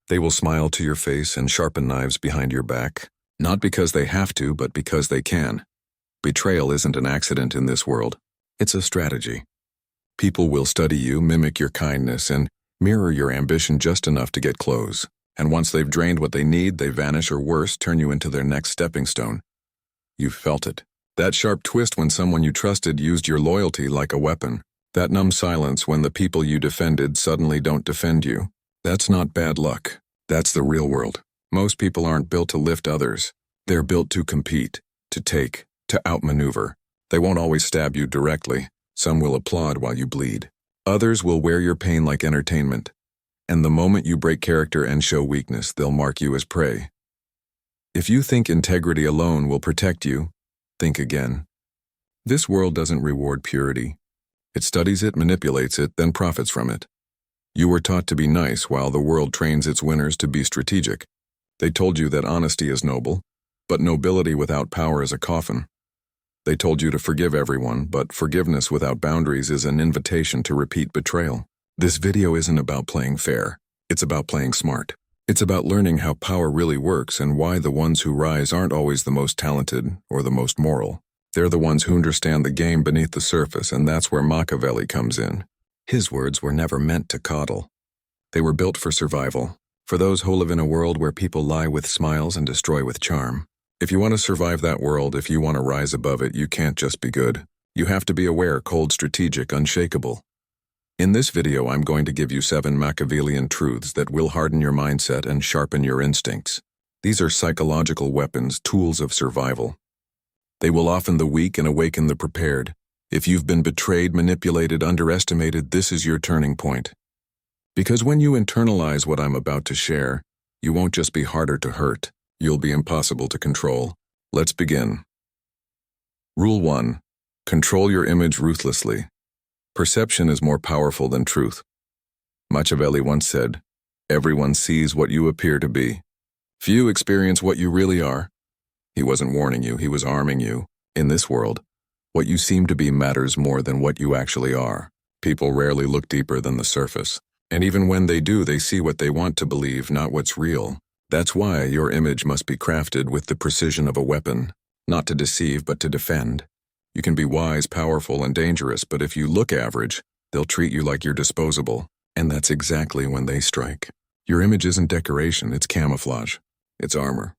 They will smile to your face and sharpen knives behind your back, not because they have to, but because they can. Betrayal isn't an accident in this world. It's a strategy. People will study you, mimic your kindness, and mirror your ambition just enough to get close. And once they've drained what they need, they vanish or worse, turn you into their next stepping stone. You've felt it. That sharp twist when someone you trusted used your loyalty like a weapon. That numb silence when the people you defended suddenly don't defend you. That's not bad luck. That's the real world. Most people aren't built to lift others. They're built to compete, to take, to outmaneuver. They won't always stab you directly. Some will applaud while you bleed. Others will wear your pain like entertainment. And the moment you break character and show weakness, they'll mark you as prey. If you think integrity alone will protect you, think again. This world doesn't reward purity. It studies it, manipulates it, then profits from it. You were taught to be nice while the world trains its winners to be strategic. They told you that honesty is noble, but nobility without power is a coffin. They told you to forgive everyone, but forgiveness without boundaries is an invitation to repeat betrayal. This video isn't about playing fair. It's about playing smart. It's about learning how power really works and why the ones who rise aren't always the most talented or the most moral. They're the ones who understand the game beneath the surface, and that's where Machiavelli comes in. His words were never meant to coddle. They were built for survival, for those who live in a world where people lie with smiles and destroy with charm. If you want to survive that world, if you want to rise above it, you can't just be good. You have to be aware, cold, strategic, unshakable. In this video, I'm going to give you 7 Machiavellian truths that will harden your mindset and sharpen your instincts. These are psychological weapons, tools of survival. They will often the weak and awaken the prepared. If you've been betrayed, manipulated, underestimated, this is your turning point. Because when you internalize what I'm about to share, you won't just be harder to hurt, you'll be impossible to control. Let's begin. Rule 1. Control your image ruthlessly. Perception is more powerful than truth. Machiavelli once said, "Everyone sees what you appear to be. Few experience what you really are." He wasn't warning you, he was arming you. In this world, what you seem to be matters more than what you actually are. People rarely look deeper than the surface. And even when they do, they see what they want to believe, not what's real. That's why your image must be crafted with the precision of a weapon, not to deceive but to defend. You can be wise, powerful, and dangerous, but if you look average, they'll treat you like you're disposable. And that's exactly when they strike. Your image isn't decoration, it's camouflage. It's armor.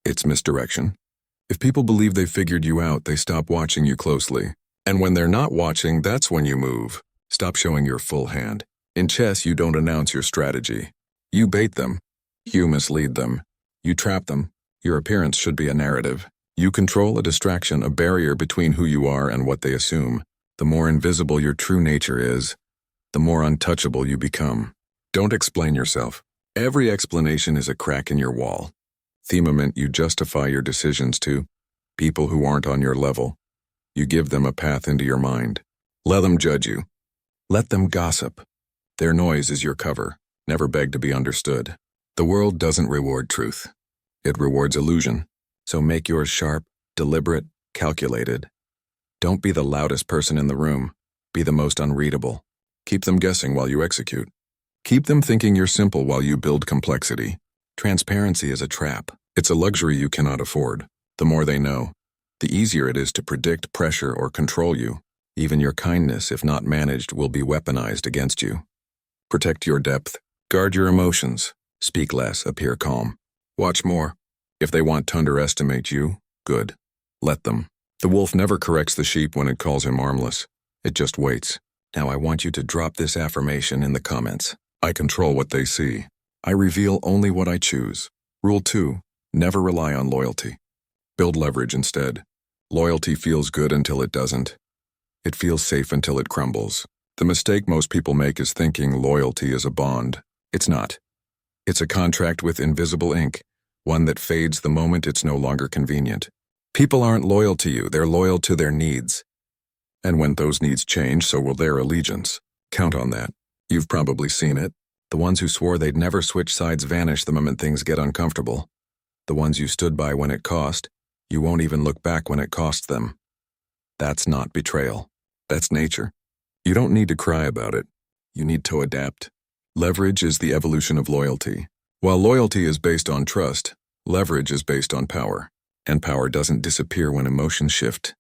It's misdirection. If people believe they figured you out, they stop watching you closely. And when they're not watching, that's when you move. Stop showing your full hand. In chess, you don't announce your strategy. You bait them. You mislead them. You trap them. Your appearance should be a narrative. You control a distraction, a barrier between who you are and what they assume. The more invisible your true nature is, the more untouchable you become. Don't explain yourself. Every explanation is a crack in your wall. Themament you justify your decisions to, people who aren't on your level. You give them a path into your mind. Let them judge you. Let them gossip. Their noise is your cover. Never beg to be understood. The world doesn't reward truth. It rewards illusion. So make yours sharp, deliberate, calculated. Don't be the loudest person in the room. Be the most unreadable. Keep them guessing while you execute. Keep them thinking you're simple while you build complexity. Transparency is a trap. It's a luxury you cannot afford. The more they know, the easier it is to predict, pressure, or control you. Even your kindness, if not managed, will be weaponized against you. Protect your depth. Guard your emotions. Speak less, appear calm. Watch more. If they want to underestimate you, good. Let them. The wolf never corrects the sheep when it calls him harmless. It just waits. Now I want you to drop this affirmation in the comments. I control what they see. I reveal only what I choose. Rule 2. Never rely on loyalty. Build leverage instead. Loyalty feels good until it doesn't. It feels safe until it crumbles. The mistake most people make is thinking loyalty is a bond. It's not. It's a contract with invisible ink, one that fades the moment it's no longer convenient. People aren't loyal to you, they're loyal to their needs. And when those needs change, so will their allegiance. Count on that. You've probably seen it. The ones who swore they'd never switch sides vanish the moment things get uncomfortable. The ones you stood by when it cost, you won't even look back when it costs them. That's not betrayal. That's nature. You don't need to cry about it. You need to adapt. Leverage is the evolution of loyalty. While loyalty is based on trust, leverage is based on power. And power doesn't disappear when emotions shift.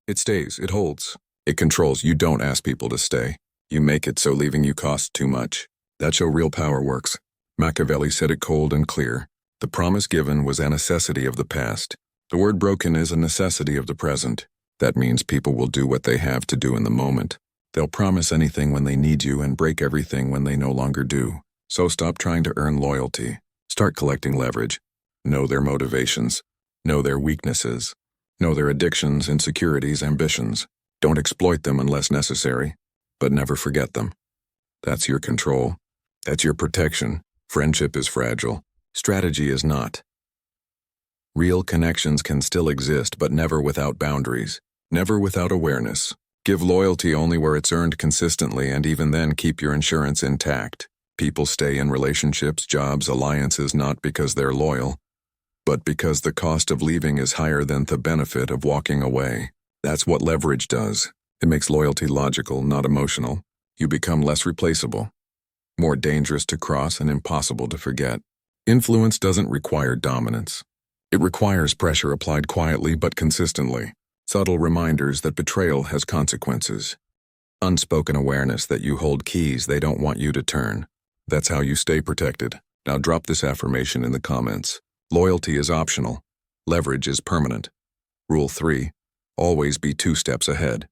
It stays, it holds. It controls. You don't ask people to stay. You make it so leaving you costs too much. That's how real power works. Machiavelli said it cold and clear. The promise given was a necessity of the past. The word broken is a necessity of the present. That means people will do what they have to do in the moment. They'll promise anything when they need you and break everything when they no longer do. So stop trying to earn loyalty. Start collecting leverage. Know their motivations. Know their weaknesses. Know their addictions, insecurities, ambitions. Don't exploit them unless necessary, but never forget them. That's your control. That's your protection. Friendship is fragile. Strategy is not. Real connections can still exist, but never without boundaries. Never without awareness. Give loyalty only where it's earned consistently, and even then keep your insurance intact. People stay in relationships, jobs, alliances not because they're loyal, but because the cost of leaving is higher than the benefit of walking away. That's what leverage does. It makes loyalty logical, not emotional. You become less replaceable, more dangerous to cross and impossible to forget. Influence doesn't require dominance. It requires pressure applied quietly but consistently. Subtle reminders that betrayal has consequences. Unspoken awareness that you hold keys they don't want you to turn. That's how you stay protected. Now drop this affirmation in the comments. Loyalty is optional. Leverage is permanent. Rule 3. Always be 2 steps ahead.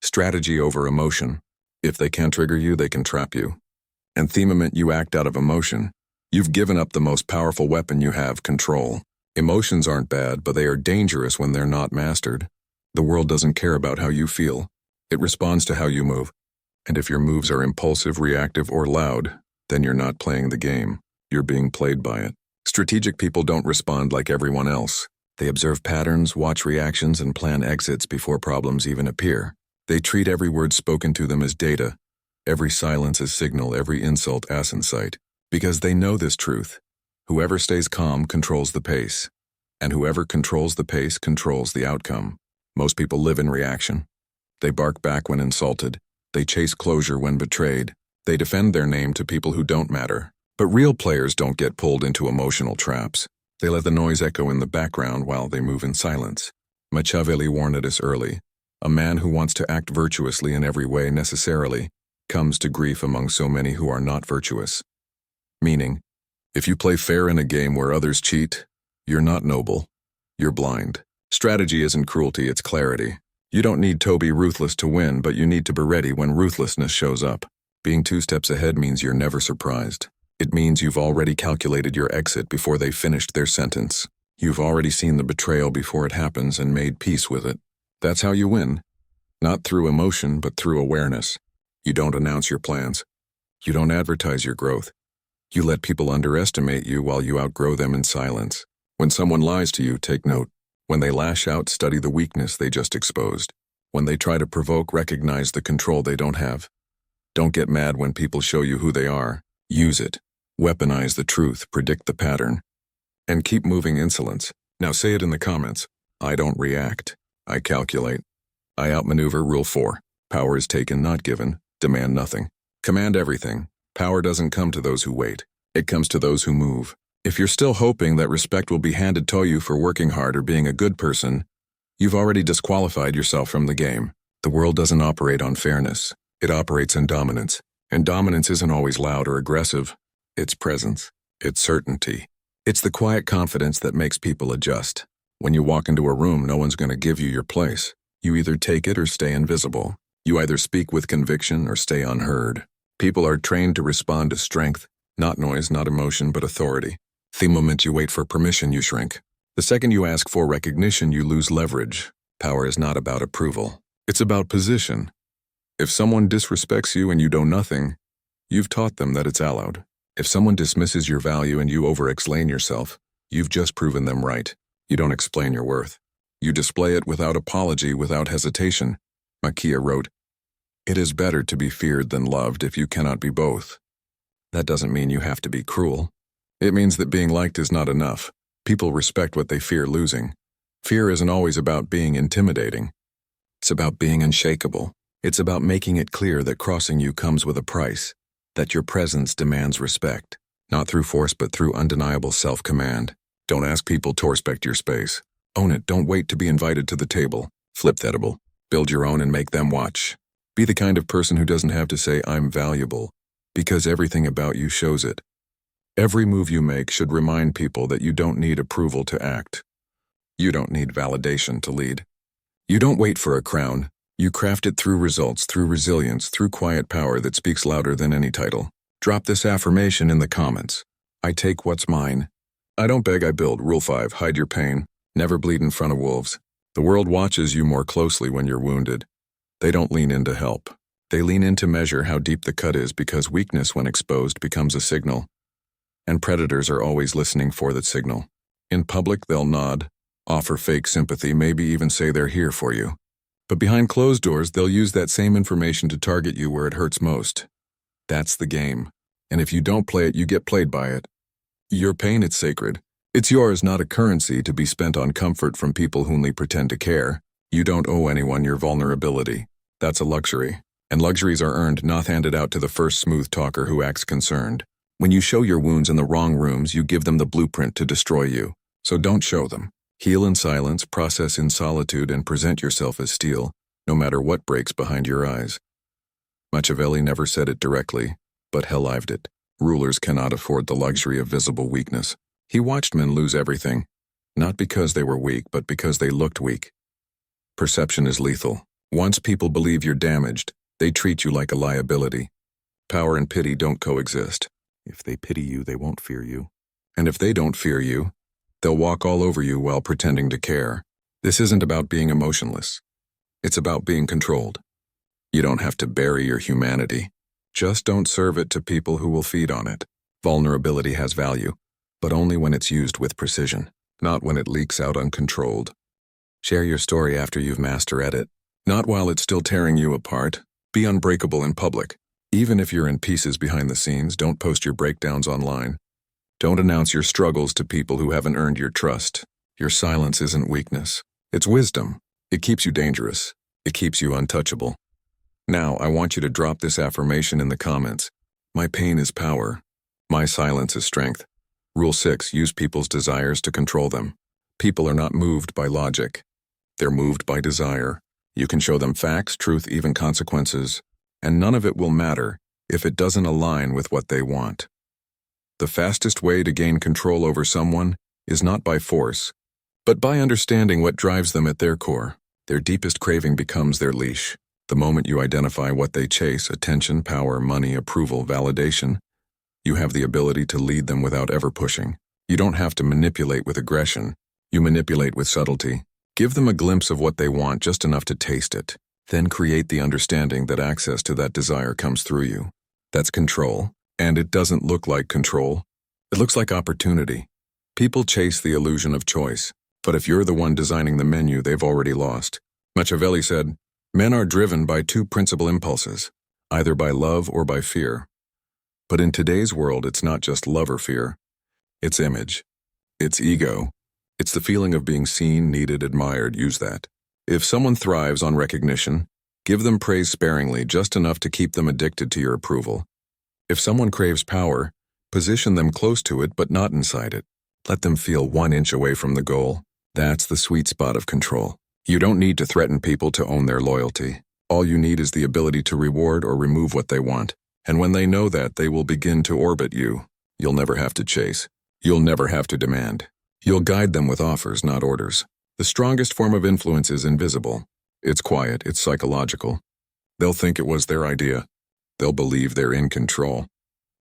Strategy over emotion. If they can't trigger you, they can trap you. And the moment you act out of emotion, you've given up the most powerful weapon you have, control. Emotions aren't bad, but they are dangerous when they're not mastered. The world doesn't care about how you feel. It responds to how you move. And if your moves are impulsive, reactive, or loud, then you're not playing the game. You're being played by it. Strategic people don't respond like everyone else. They observe patterns, watch reactions, and plan exits before problems even appear. They treat every word spoken to them as data, every silence as signal, every insult as insight. Because they know this truth. Whoever stays calm controls the pace. And whoever controls the pace controls the outcome. Most people live in reaction. They bark back when insulted. They chase closure when betrayed. They defend their name to people who don't matter. But real players don't get pulled into emotional traps. They let the noise echo in the background while they move in silence. Machiavelli warned us early. A man who wants to act virtuously in every way necessarily comes to grief among so many who are not virtuous. Meaning, if you play fair in a game where others cheat, you're not noble. You're blind. Strategy isn't cruelty, it's clarity. You don't need to be ruthless to win, but you need to be ready when ruthlessness shows up. Being 2 steps ahead means you're never surprised. It means you've already calculated your exit before they finished their sentence. You've already seen the betrayal before it happens and made peace with it. That's how you win. Not through emotion, but through awareness. You don't announce your plans. You don't advertise your growth. You let people underestimate you while you outgrow them in silence. When someone lies to you, take note. When they lash out, study the weakness they just exposed. When they try to provoke, recognize the control they don't have. Don't get mad when people show you who they are. Use it. Weaponize the truth, predict the pattern. And keep moving insolence. Now say it in the comments. I don't react. I calculate. I outmaneuver. Rule 4. Power is taken, not given. Demand nothing. Command everything. Power doesn't come to those who wait. It comes to those who move. If you're still hoping that respect will be handed to you for working hard or being a good person, you've already disqualified yourself from the game. The world doesn't operate on fairness. It operates in dominance. And dominance isn't always loud or aggressive. It's presence. It's certainty. It's the quiet confidence that makes people adjust. When you walk into a room, no one's going to give you your place. You either take it or stay invisible. You either speak with conviction or stay unheard. People are trained to respond to strength, not noise, not emotion, but authority. The moment you wait for permission, you shrink. The second you ask for recognition, you lose leverage. Power is not about approval. It's about position. If someone disrespects you and you do nothing, you've taught them that it's allowed. If someone dismisses your value and you over-explain yourself, you've just proven them right. You don't explain your worth. You display it without apology, without hesitation. Machiavelli wrote, "It is better to be feared than loved if you cannot be both." That doesn't mean you have to be cruel. It means that being liked is not enough. People respect what they fear losing. Fear isn't always about being intimidating. It's about being unshakable. It's about making it clear that crossing you comes with a price, that your presence demands respect. Not through force but through undeniable self-command. Don't ask people to respect your space. Own it, don't wait to be invited to the table. Flip thatable. Build your own and make them watch. Be the kind of person who doesn't have to say, I'm valuable, because everything about you shows it. Every move you make should remind people that you don't need approval to act. You don't need validation to lead. You don't wait for a crown. You craft it through results, through resilience, through quiet power that speaks louder than any title. Drop this affirmation in the comments. I take what's mine. I don't beg, I build. Rule 5, hide your pain. Never bleed in front of wolves. The world watches you more closely when you're wounded. They don't lean in to help. They lean in to measure how deep the cut is, because weakness, when exposed, becomes a signal. And predators are always listening for that signal. In public, they'll nod, offer fake sympathy, maybe even say they're here for you. But behind closed doors, they'll use that same information to target you where it hurts most. That's the game. And if you don't play it, you get played by it. Your pain, it's sacred. It's yours, not a currency to be spent on comfort from people who only pretend to care. You don't owe anyone your vulnerability. That's a luxury. And luxuries are earned, not handed out to the first smooth talker who acts concerned. When you show your wounds in the wrong rooms, you give them the blueprint to destroy you. So don't show them. Heal in silence, process in solitude, and present yourself as steel, no matter what breaks behind your eyes. Machiavelli never said it directly, but hell-lived it. Rulers cannot afford the luxury of visible weakness. He watched men lose everything, not because they were weak, but because they looked weak. Perception is lethal. Once people believe you're damaged, they treat you like a liability. Power and pity don't coexist. If they pity you, they won't fear you. And if they don't fear you, they'll walk all over you while pretending to care. This isn't about being emotionless. It's about being controlled. You don't have to bury your humanity. Just don't serve it to people who will feed on it. Vulnerability has value, but only when it's used with precision, not when it leaks out uncontrolled. Share your story after you've mastered it, not while it's still tearing you apart. Be unbreakable in public. Even if you're in pieces behind the scenes, don't post your breakdowns online. Don't announce your struggles to people who haven't earned your trust. Your silence isn't weakness. It's wisdom. It keeps you dangerous. It keeps you untouchable. Now, I want you to drop this affirmation in the comments. My pain is power. My silence is strength. Rule 6, use people's desires to control them. People are not moved by logic. They're moved by desire. You can show them facts, truth, even consequences, and none of it will matter if it doesn't align with what they want. The fastest way to gain control over someone is not by force, but by understanding what drives them at their core. Their deepest craving becomes their leash. The moment you identify what they chase, attention, power, money, approval, validation, you have the ability to lead them without ever pushing. You don't have to manipulate with aggression. You manipulate with subtlety. Give them a glimpse of what they want, just enough to taste it. Then create the understanding that access to that desire comes through you. That's control, and it doesn't look like control. It looks like opportunity. People chase the illusion of choice, but if you're the one designing the menu, they've already lost. Machiavelli said, men are driven by two principal impulses, either by love or by fear. But in today's world, it's not just love or fear. It's image. It's ego. It's the feeling of being seen, needed, admired. Use that. If someone thrives on recognition, give them praise sparingly, just enough to keep them addicted to your approval. If someone craves power, position them close to it but not inside it. Let them feel 1 inch away from the goal. That's the sweet spot of control. You don't need to threaten people to own their loyalty. All you need is the ability to reward or remove what they want. And when they know that, they will begin to orbit you. You'll never have to chase. You'll never have to demand. You'll guide them with offers, not orders. The strongest form of influence is invisible. It's quiet, it's psychological. They'll think it was their idea. They'll believe they're in control.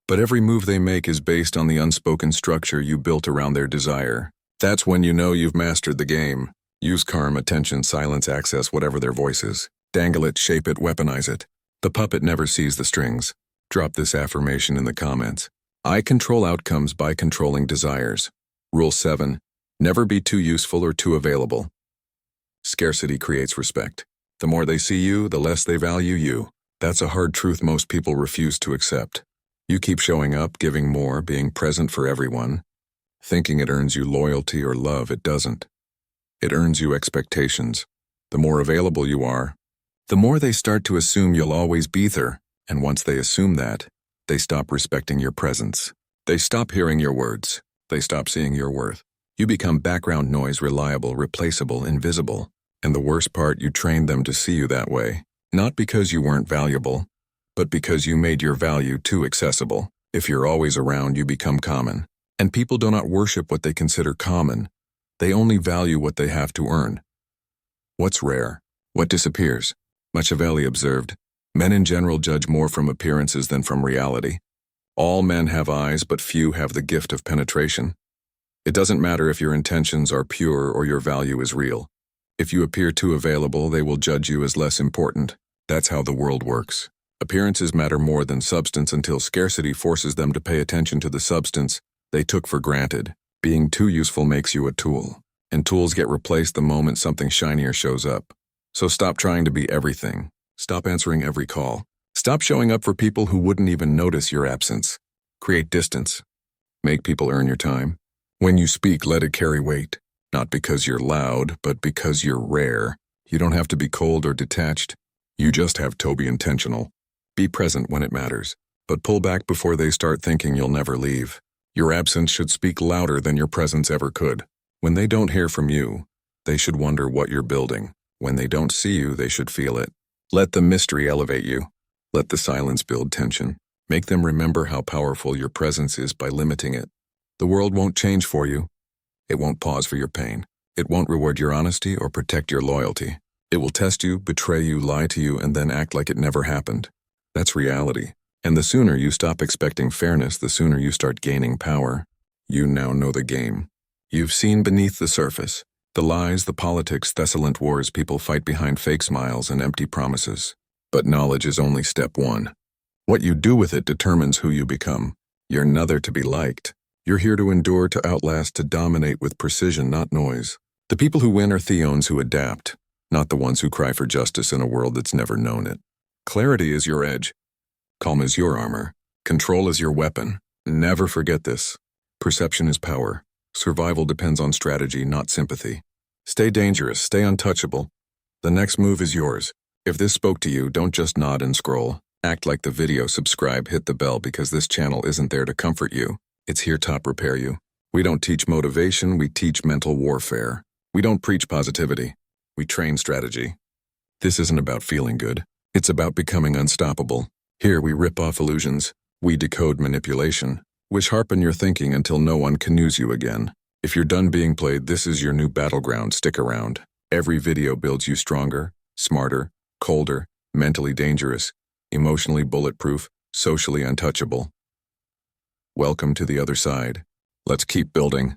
But every move they make is based on the unspoken structure you built around their desire. That's when you know you've mastered the game. Use calm, attention, silence, access, whatever their voice is. Dangle it, shape it, weaponize it. The puppet never sees the strings. Drop this affirmation in the comments. I control outcomes by controlling desires. Rule 7. Never be too useful or too available. Scarcity creates respect. The more they see you, the less they value you. That's a hard truth most people refuse to accept. You keep showing up, giving more, being present for everyone. Thinking it earns you loyalty or love, it doesn't. It earns you expectations. The more available you are, the more they start to assume you'll always be there. And once they assume that, they stop respecting your presence. They stop hearing your words. They stop seeing your worth. You become background noise, reliable, replaceable, invisible. And the worst part, you trained them to see you that way. Not because you weren't valuable, but because you made your value too accessible. If you're always around, you become common. And people do not worship what they consider common. They only value what they have to earn. What's rare? What disappears? Machiavelli observed, men in general judge more from appearances than from reality. All men have eyes, but few have the gift of penetration. It doesn't matter if your intentions are pure or your value is real. If you appear too available, they will judge you as less important. That's how the world works. Appearances matter more than substance until scarcity forces them to pay attention to the substance they took for granted. Being too useful makes you a tool, and tools get replaced the moment something shinier shows up. So stop trying to be everything. Stop answering every call. Stop showing up for people who wouldn't even notice your absence. Create distance. Make people earn your time. When you speak, let it carry weight. Not because you're loud, but because you're rare. You don't have to be cold or detached. You just have to be intentional. Be present when it matters, but pull back before they start thinking you'll never leave. Your absence should speak louder than your presence ever could. When they don't hear from you, they should wonder what you're building. When they don't see you, they should feel it. Let the mystery elevate you. Let the silence build tension. Make them remember how powerful your presence is by limiting it. The world won't change for you. It won't pause for your pain. It won't reward your honesty or protect your loyalty. It will test you, betray you, lie to you, and then act like it never happened. That's reality. And the sooner you stop expecting fairness, the sooner you start gaining power. You now know the game. You've seen beneath the surface. The lies, the politics, the silent wars people fight behind fake smiles and empty promises. But knowledge is only step one. What you do with it determines who you become. You're neither to be liked. You're here to endure, to outlast, to dominate with precision, not noise. The people who win are theons who adapt, not the ones who cry for justice in a world that's never known it. Clarity is your edge. Calm is your armor. Control is your weapon. Never forget this. Perception is power. Survival depends on strategy, not sympathy. Stay dangerous, stay untouchable. The next move is yours. If this spoke to you, don't just nod and scroll. Act like the video, subscribe, hit the bell, because this channel isn't there to comfort you. It's here to prepare you. We don't teach motivation, we teach mental warfare. We don't preach positivity. We train strategy. This isn't about feeling good. It's about becoming unstoppable. Here we rip off illusions. We decode manipulation. We sharpen your thinking until no one can use you again. If you're done being played, this is your new battleground. Stick around. Every video builds you stronger, smarter, colder, mentally dangerous, emotionally bulletproof, socially untouchable. Welcome to the other side. Let's keep building.